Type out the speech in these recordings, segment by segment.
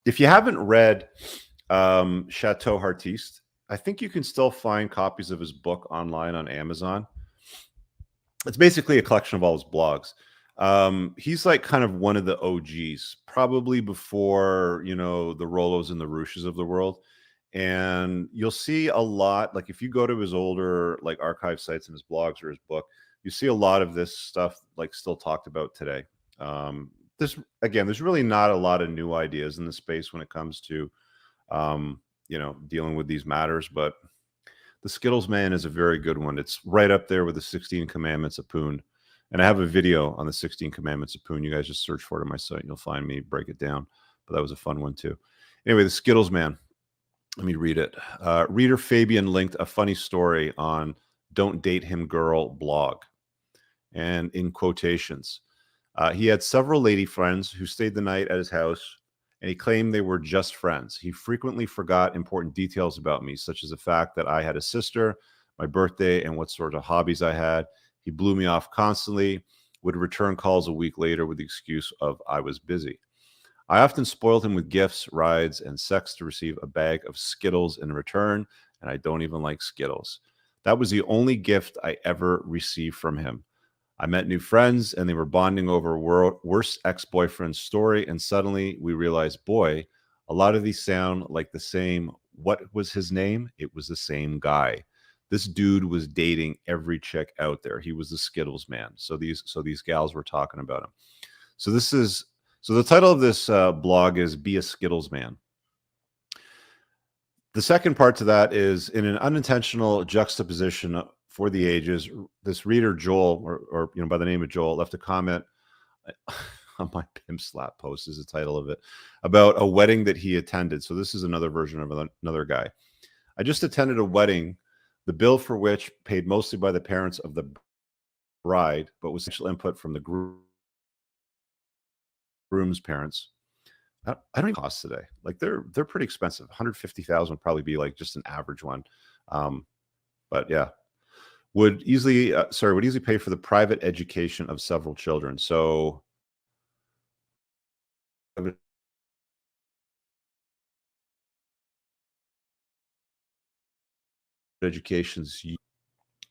If you haven't read Chateau Heartiste, I think you can still find copies of his book online on Amazon. It's basically a collection of all his blogs. He's like kind of one of the OGs, probably before, you know, the Rollos and the Rooshes of the world. And you'll see a lot, like if you go to his older like archive sites and his blogs or his book, you see a lot of this stuff like still talked about today. This again, there's really not a lot of new ideas in the space when it comes to you know, dealing with these matters, but the Skittles man is a very good one. It's right up there with the 16 Commandments of Poon. And I have a video on the 16 Commandments of Poon. You guys just search for it on my site. And you'll find me break it down. But that was a fun one too. Anyway, the Skittles man. Let me read it. Reader Fabian linked a funny story on Don't Date Him Girl blog. And in quotations, he had several lady friends who stayed the night at his house, and he claimed they were just friends. He frequently forgot important details about me, such as the fact that I had a sister, my birthday, and what sort of hobbies I had. He blew me off constantly, would return calls a week later with the excuse of I was busy. I often spoiled him with gifts, rides, and sex to receive a bag of Skittles in return, and I don't even like Skittles. That was the only gift I ever received from him. I met new friends and they were bonding over worst ex-boyfriend's story. And suddenly we realized, boy, a lot of these sound like the same. What was his name? It was the same guy. This dude was dating every chick out there. He was the Skittles man. So these gals were talking about him. So the title of this blog is Be a Skittles Man. The second part to that is in an unintentional juxtaposition for the ages, this reader Joel, or you know, by the name of Joel, left a comment on my pimp slap post is the title of it, about a wedding that he attended. So this is another version of another guy. I just attended a wedding, the bill for which paid mostly by the parents of the bride, but was special input from the groom's parents. I don't even cost today. Like they're pretty expensive. 150,000 would probably be like just an average one. But yeah, would easily pay for the private education of several children. So education's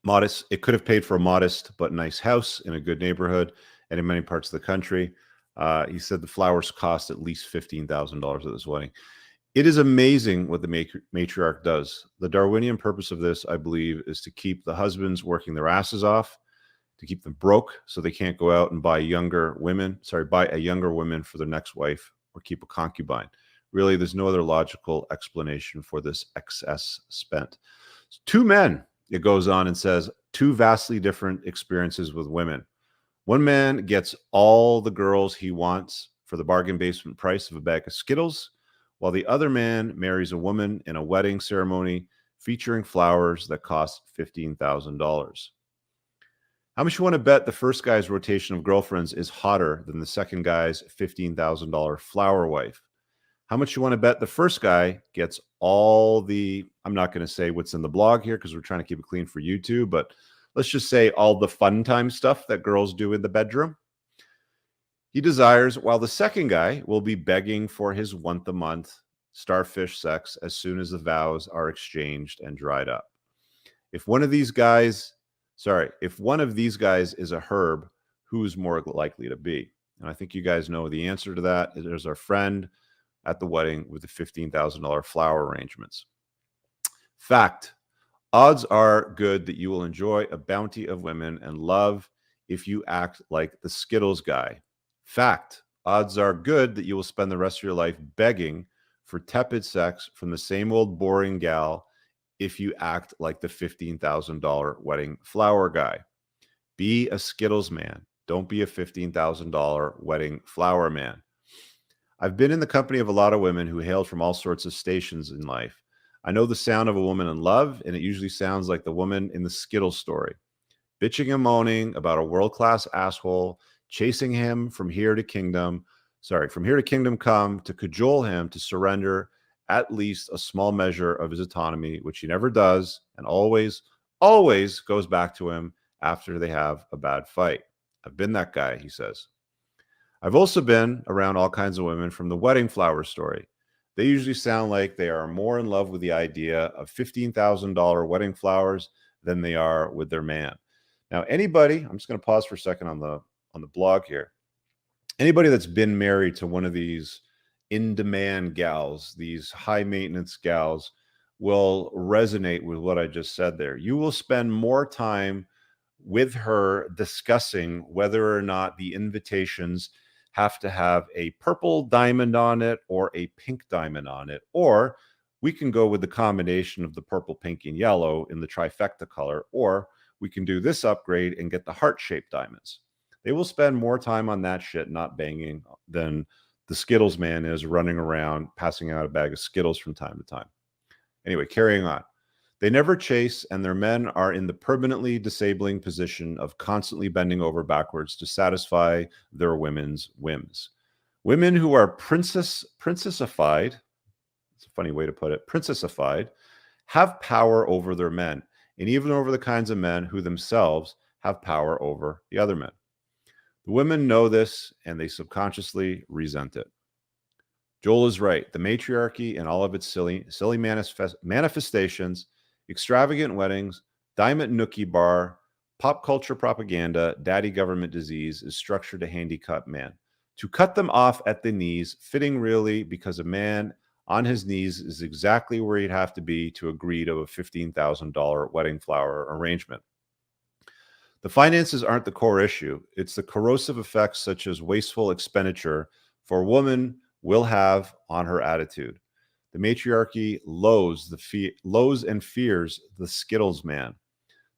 modest. It could have paid for a modest but nice house in a good neighborhood and in many parts of the country. He said the flowers cost at least $15,000 at this wedding. It is amazing what the matriarch does. The Darwinian purpose of this, I believe, is to keep the husbands working their asses off, to keep them broke so they can't go out and buy a younger woman for their next wife or keep a concubine. Really, there's no other logical explanation for this excess spent. Two men, it goes on and says, two vastly different experiences with women. One man gets all the girls he wants for the bargain basement price of a bag of Skittles, while the other man marries a woman in a wedding ceremony featuring flowers that cost $15,000. How much you want to bet the first guy's rotation of girlfriends is hotter than the second guy's $15,000 flower wife? How much you want to bet the first guy gets all the, I'm not going to say what's in the blog here because we're trying to keep it clean for YouTube, but let's just say all the fun time stuff that girls do in the bedroom he desires, while the second guy will be begging for his once-a-month starfish sex as soon as the vows are exchanged and dried up. If one of these guys is a herb, who's more likely to be? And I think you guys know the answer to that. There's our friend at the wedding with the $15,000 flower arrangements. Fact: odds are good that you will enjoy a bounty of women and love if you act like the Skittles guy. Fact: odds are good that you will spend the rest of your life begging for tepid sex from the same old boring gal if you act like the $15,000 wedding flower guy. Be a Skittles man. Don't be a $15,000 wedding flower man. I've been in the company of a lot of women who hailed from all sorts of stations in life. I know the sound of a woman in love, and it usually sounds like the woman in the Skittles story, bitching and moaning about a world-class asshole chasing him from here to kingdom come to cajole him to surrender at least a small measure of his autonomy, which he never does, and always goes back to him after they have a bad fight. I've been that guy, he says. I've also been around all kinds of women from the wedding flower story. They usually sound like they are more in love with the idea of $15,000 wedding flowers than they are with their man. Now, anybody, I'm just going to pause for a second on the blog here. Anybody that's been married to one of these in-demand gals, these high-maintenance gals, will resonate with what I just said there. You will spend more time with her discussing whether or not the invitations have to have a purple diamond on it or a pink diamond on it, or we can go with the combination of the purple, pink, and yellow in the trifecta color, or we can do this upgrade and get the heart-shaped diamonds. They will spend more time on that shit not banging than the Skittles man is running around passing out a bag of Skittles from time to time. Anyway, carrying on. They never chase, and their men are in the permanently disabling position of constantly bending over backwards to satisfy their women's whims. Women who are princessified, it's a funny way to put it, princessified, have power over their men, and even over the kinds of men who themselves have power over the other men. The women know this, and they subconsciously resent it. Joel is right. The matriarchy and all of its silly manifestations, extravagant weddings, diamond nookie bar, pop culture propaganda, daddy government disease is structured to handicap man. To cut them off at the knees, fitting really because a man on his knees is exactly where he'd have to be to agree to a $15,000 wedding flower arrangement. The finances aren't the core issue. It's the corrosive effects such as wasteful expenditure for a woman will have on her attitude. The matriarchy loathes and fears the Skittles man,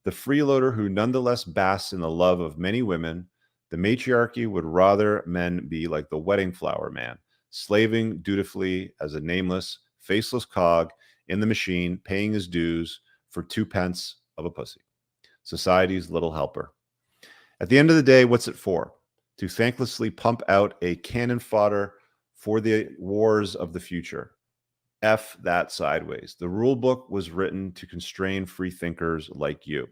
the freeloader who nonetheless basks in the love of many women. The matriarchy would rather men be like the wedding flower man, slaving dutifully as a nameless, faceless cog in the machine, paying his dues for 2 pence of a pussy. Society's little helper. At the end of the day, what's it for? To thanklessly pump out a cannon fodder for the wars of the future. F that sideways. The rule book was written to constrain free thinkers like you.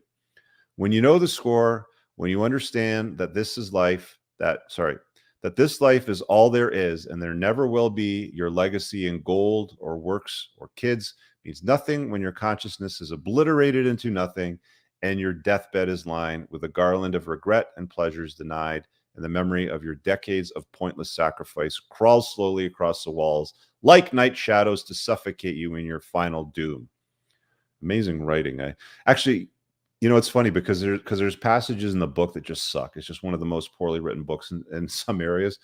When you know the score, when you understand that this is life, that this life is all there is, and there never will be, your legacy in gold or works or kids means nothing when your consciousness is obliterated into nothing and your deathbed is lined with a garland of regret and pleasures denied, and the memory of your decades of pointless sacrifice crawls slowly across the walls like night shadows to suffocate you in your final doom. Amazing writing. Actually, it's funny because there's passages in the book that just suck. It's just one of the most poorly written books in some areas,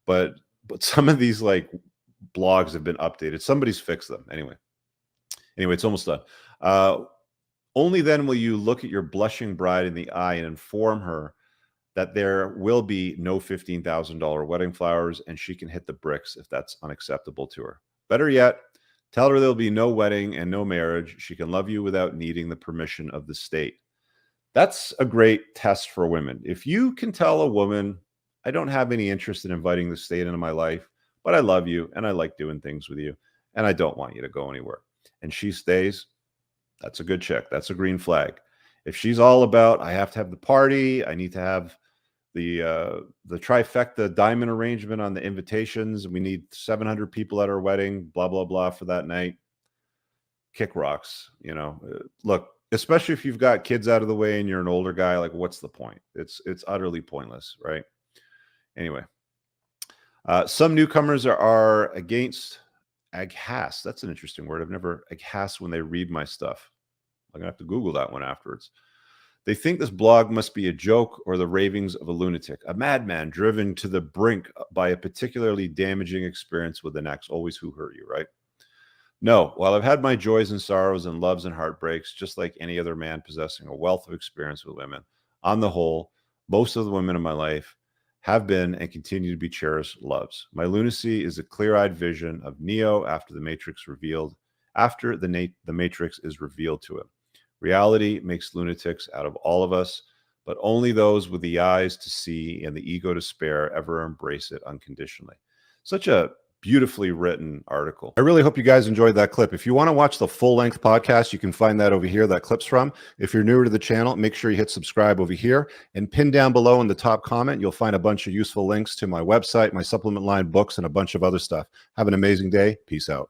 but some of these like blogs have been updated. Somebody's fixed them. Anyway, it's almost done. Only then will you look at your blushing bride in the eye and inform her that there will be no $15,000 wedding flowers, and she can hit the bricks if that's unacceptable to her. Better yet, tell her there'll be no wedding and no marriage. She can love you without needing the permission of the state. That's a great test for women. If you can tell a woman, I don't have any interest in inviting the state into my life, but I love you and I like doing things with you, and I don't want you to go anywhere, and she stays, that's a good check. That's a green flag. If she's all about, I have to have the party, I need to have the trifecta diamond arrangement on the invitations, we need 700 people at our wedding, blah, blah, blah for that night, kick rocks. Look, especially if you've got kids out of the way and you're an older guy, like what's the point? It's utterly pointless, right? Anyway, some newcomers are against aghast. That's an interesting word. I've never aghast when they read my stuff. I'm gonna have to Google that one afterwards. They think this blog must be a joke or the ravings of a lunatic, a madman driven to the brink by a particularly damaging experience with an ex. Always who hurt you, right? No, while I've had my joys and sorrows and loves and heartbreaks, just like any other man possessing a wealth of experience with women, on the whole, most of the women in my life have been and continue to be cherished loves. My lunacy is a clear-eyed vision of Neo after the Matrix is revealed to him. Reality makes lunatics out of all of us, but only those with the eyes to see and the ego to spare ever embrace it unconditionally. Such a beautifully written article. I really hope you guys enjoyed that clip. If you want to watch the full-length podcast, you can find that over here, that clip's from. If you're newer to the channel, make sure you hit subscribe over here, and pin down below in the top comment, you'll find a bunch of useful links to my website, my supplement line, books, and a bunch of other stuff. Have an amazing day. Peace out.